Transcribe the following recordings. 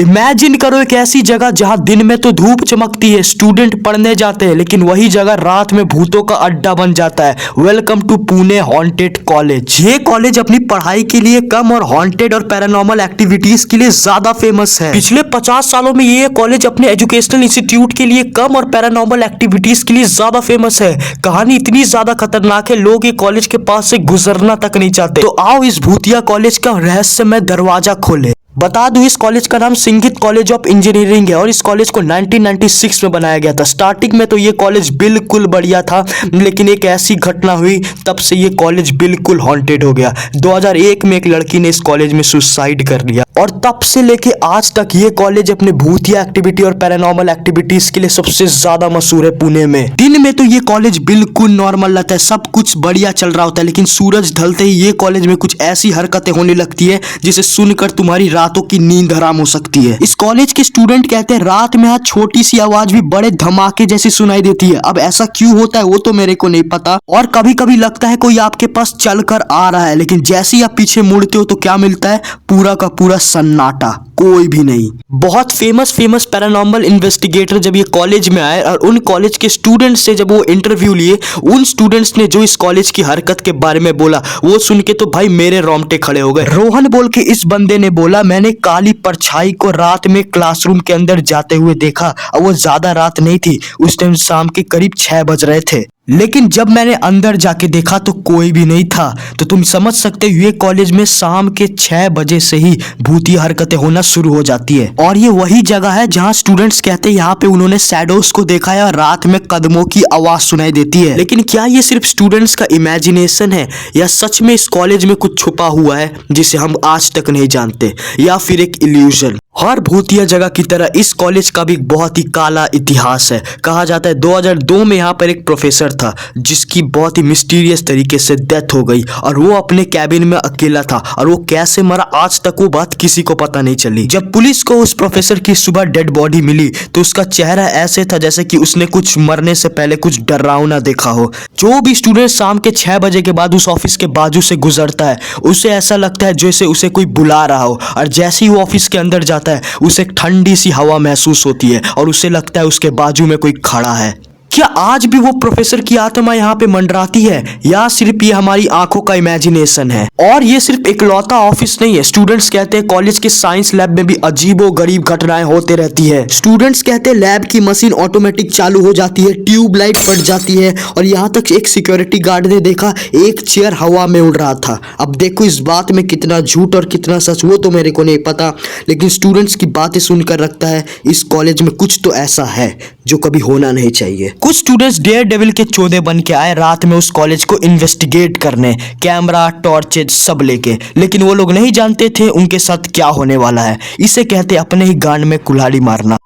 Imagine करो एक ऐसी जगह जहां दिन में तो धूप चमकती है, स्टूडेंट पढ़ने जाते हैं, लेकिन वही जगह रात में भूतों का अड्डा बन जाता है। Welcome to Pune haunted college. ये कॉलेज अपनी पढ़ाई के लिए कम और हॉन्टेड और पैरानॉर्मल एक्टिविटीज के लिए ज्यादा फेमस है। पिछले 50 सालों में ये कॉलेज अपने एजुकेशनल इंस्टीट्यूट के लिए कम और पैरानॉर्मल एक्टिविटीज के लिए ज्यादा फेमस है। कहानी इतनी ज्यादा खतरनाक है, लोग ये कॉलेज के पास से गुजरना तक नहीं चाहते। तो आओ इस भूतिया कॉलेज का रहस्यमय दरवाजा खोले। बता दूं, इस कॉलेज का नाम संगीत कॉलेज ऑफ इंजीनियरिंग है और इस कॉलेज को 1996 में बनाया गया था। स्टार्टिंग में तो ये कॉलेज बिल्कुल बढ़िया था, लेकिन एक ऐसी घटना हुई तब से ये कॉलेज बिल्कुल हॉन्टेड हो गया। 2001 में एक लड़की ने इस कॉलेज में सुसाइड कर लिया और तब से लेके आज तक ये कॉलेज अपने भूतिया एक्टिविटी और पैरानॉर्मल एक्टिविटीज के लिए सबसे ज्यादा मशहूर है पुणे में। दिन में तो ये कॉलेज बिल्कुल नॉर्मल रहता है, सब कुछ बढ़िया चल रहा होता है, लेकिन सूरज ढलते ही ये कॉलेज में कुछ ऐसी हरकतें होने लगती है जिसे सुनकर तुम्हारी रातों की नींद हराम हो सकती है। इस कॉलेज के स्टूडेंट कहते हैं रात में आज छोटी सी आवाज भी बड़े धमाके जैसी सुनाई देती है। अब ऐसा क्यों होता है वो तो मेरे को नहीं पता, और कभी कभी लगता है कोई आपके पास चलकर आ रहा है, लेकिन जैसे ही आप पीछे मुड़ते हो तो क्या मिलता है? पूरा का पूरा सन्नाटा, कोई भी नहीं। बहुत फेमस पैरानॉर्मल इन्वेस्टिगेटर जब ये कॉलेज में आए और उन कॉलेज के स्टूडेंट्स से जब वो इंटरव्यू लिए, उन स्टूडेंट्स ने जो इस कॉलेज की हरकत के बारे में बोला वो सुन के तो भाई मेरे रोंगटे खड़े हो गए। रोहन बोल के इस बंदे ने बोला, मैंने काली परछाई को रात में क्लासरूम के अंदर जाते हुए देखा और वो ज्यादा रात नहीं थी, उस टाइम शाम के करीब 6 बज रहे थे, लेकिन जब मैंने अंदर जाके देखा तो कोई भी नहीं था। तो तुम समझ सकते हो ये कॉलेज में शाम के 6 बजे से ही भूतिया हरकतें होना शुरू हो जाती है। और ये वही जगह है जहां स्टूडेंट्स कहते हैं यहाँ पे उन्होंने शैडोज को देखा है और रात में कदमों की आवाज सुनाई देती है। लेकिन क्या ये सिर्फ स्टूडेंट्स का इमेजिनेशन है या सच में इस कॉलेज में कुछ छुपा हुआ है जिसे हम आज तक नहीं जानते, या फिर एक इल्यूजन? हर भूतिया जगह की तरह इस कॉलेज का भी बहुत ही काला इतिहास है। कहा जाता है 2002 में यहाँ पर एक प्रोफेसर था जिसकी बहुत ही मिस्टीरियस तरीके से डेथ हो गई और वो अपने कैबिन में अकेला था, और वो कैसे मरा आज तक वो बात किसी को पता नहीं चली। जब पुलिस को उस प्रोफेसर की सुबह डेड बॉडी मिली तो उसका चेहरा ऐसे था जैसे कि उसने कुछ मरने से पहले कुछ डरावना देखा हो। जो भी स्टूडेंट शाम के 6 बजे के बाद उस ऑफिस के बाजू से गुजरता है उसे ऐसा लगता है जैसे उसे कोई बुला रहा हो, और जैसे ही वो ऑफिस के अंदर जाता है उसे एक ठंडी सी हवा महसूस होती है और उसे लगता है उसके बाजू में कोई खड़ा है। क्या आज भी वो प्रोफेसर की आत्मा यहाँ पे मंडराती है या सिर्फ ये हमारी आंखों का इमेजिनेशन है? और ये सिर्फ इकलौता ऑफिस नहीं है। स्टूडेंट्स कहते हैं कॉलेज के साइंस लैब में भी अजीबो गरीब घटनाएं होते रहती है। स्टूडेंट्स कहते हैं लैब की मशीन ऑटोमेटिक चालू हो जाती है, ट्यूबलाइट फट जाती है, और यहाँ तक एक सिक्योरिटी गार्ड ने देखा एक चेयर हवा में उड़ रहा था। अब देखो इस बात में कितना झूठ और कितना सच वो तो मेरे को नहीं पता, लेकिन स्टूडेंट्स की बातें सुनकर लगता है इस कॉलेज में कुछ तो ऐसा है जो कभी होना नहीं चाहिए। कुछ स्टूडेंट्स डेयर डेविल के चौधे बन के आए रात में उस कॉलेज को इन्वेस्टिगेट करने, कैमरा टॉर्चेज सब लेके, लेकिन वो लोग नहीं जानते थे उनके साथ क्या होने वाला है। इसे कहते अपने ही गांड में कुल्हाड़ी मारना।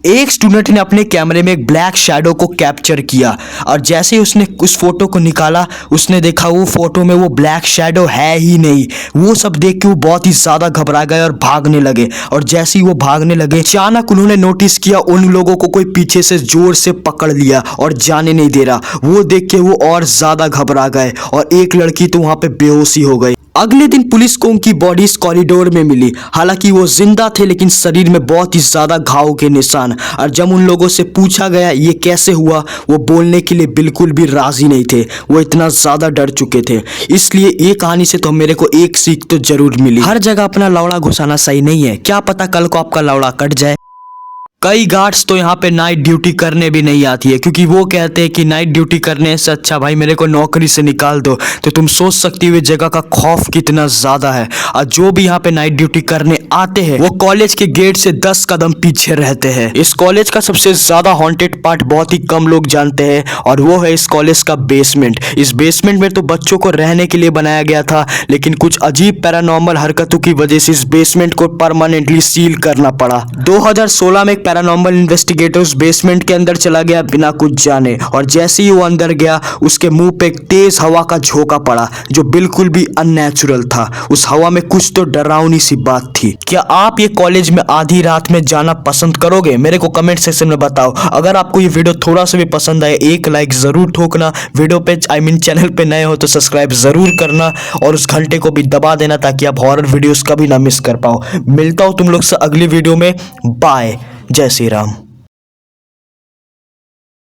एक स्टूडेंट ने अपने कैमरे में एक ब्लैक शैडो को कैप्चर किया और जैसे ही उसने उस फोटो को निकाला उसने देखा वो फोटो में वो ब्लैक शैडो है ही नहीं। वो सब देख के वो बहुत ही ज्यादा घबरा गए और भागने लगे, और जैसे ही वो भागने लगे अचानक उन्होंने नोटिस किया उन लोगों को कोई पीछे से जोर से पकड़ लिया और जाने नहीं दे रहा। वो देख के वो और ज्यादा घबरा गए और एक लड़की तो वहां पे बेहोशी हो गई। अगले दिन पुलिस को उनकी बॉडी इस कॉरिडोर में मिली। हालांकि वो जिंदा थे लेकिन शरीर में बहुत ही ज्यादा घाव के निशान, और जब उन लोगों से पूछा गया ये कैसे हुआ वो बोलने के लिए बिल्कुल भी राजी नहीं थे। वो इतना ज्यादा डर चुके थे। इसलिए ये कहानी से तो मेरे को एक सीख तो जरूर मिली, हर जगह अपना लौड़ा घुसाना सही नहीं है, क्या पता कल को आपका लौड़ा कट जाए। कई गार्ड्स तो यहाँ पे नाइट ड्यूटी करने भी नहीं आती है क्योंकि वो कहते हैं कि नाइट ड्यूटी करने से अच्छा भाई मेरे को नौकरी से निकाल दो। तो तुम सोच सकती हो जगह का खौफ कितना ज्यादा है, और जो भी यहाँ पे नाइट ड्यूटी करने आते हैं वो कॉलेज के गेट से 10 कदम पीछे रहते हैं। इस कॉलेज का सबसे ज्यादा हॉन्टेड पार्ट बहुत ही कम लोग जानते हैं, और वो है इस कॉलेज का बेसमेंट। इस बेसमेंट में तो बच्चों को रहने के लिए बनाया गया था, लेकिन कुछ अजीब पैरानॉर्मल हरकतों की वजह से इस बेसमेंट को परमानेंटली सील करना पड़ा। 2016 में एक पैरानॉर्मल इन्वेस्टिगेटर उस बेसमेंट के अंदर चला गया बिना कुछ जाने, और जैसे ही वो अंदर गया उसके मुंह पे एक तेज हवा का झोंका पड़ा जो बिल्कुल भी अननेचुरल था। उस हवा में कुछ तो डरावनी सी बात थी। क्या आप ये कॉलेज में आधी रात में जाना पसंद करोगे? मेरे को कमेंट सेक्शन में बताओ। अगर आपको ये वीडियो थोड़ा सा भी पसंद आए एक लाइक जरूर ठोकना। वीडियो पे चैनल पे नए हो तो सब्सक्राइब जरूर करना और उस घंटे को भी दबा देना ताकि आप हॉरर वीडियोस कभी ना मिस कर पाओ। मिलता हूं तुम लोग से अगली वीडियो में। बाय। जय श्री राम।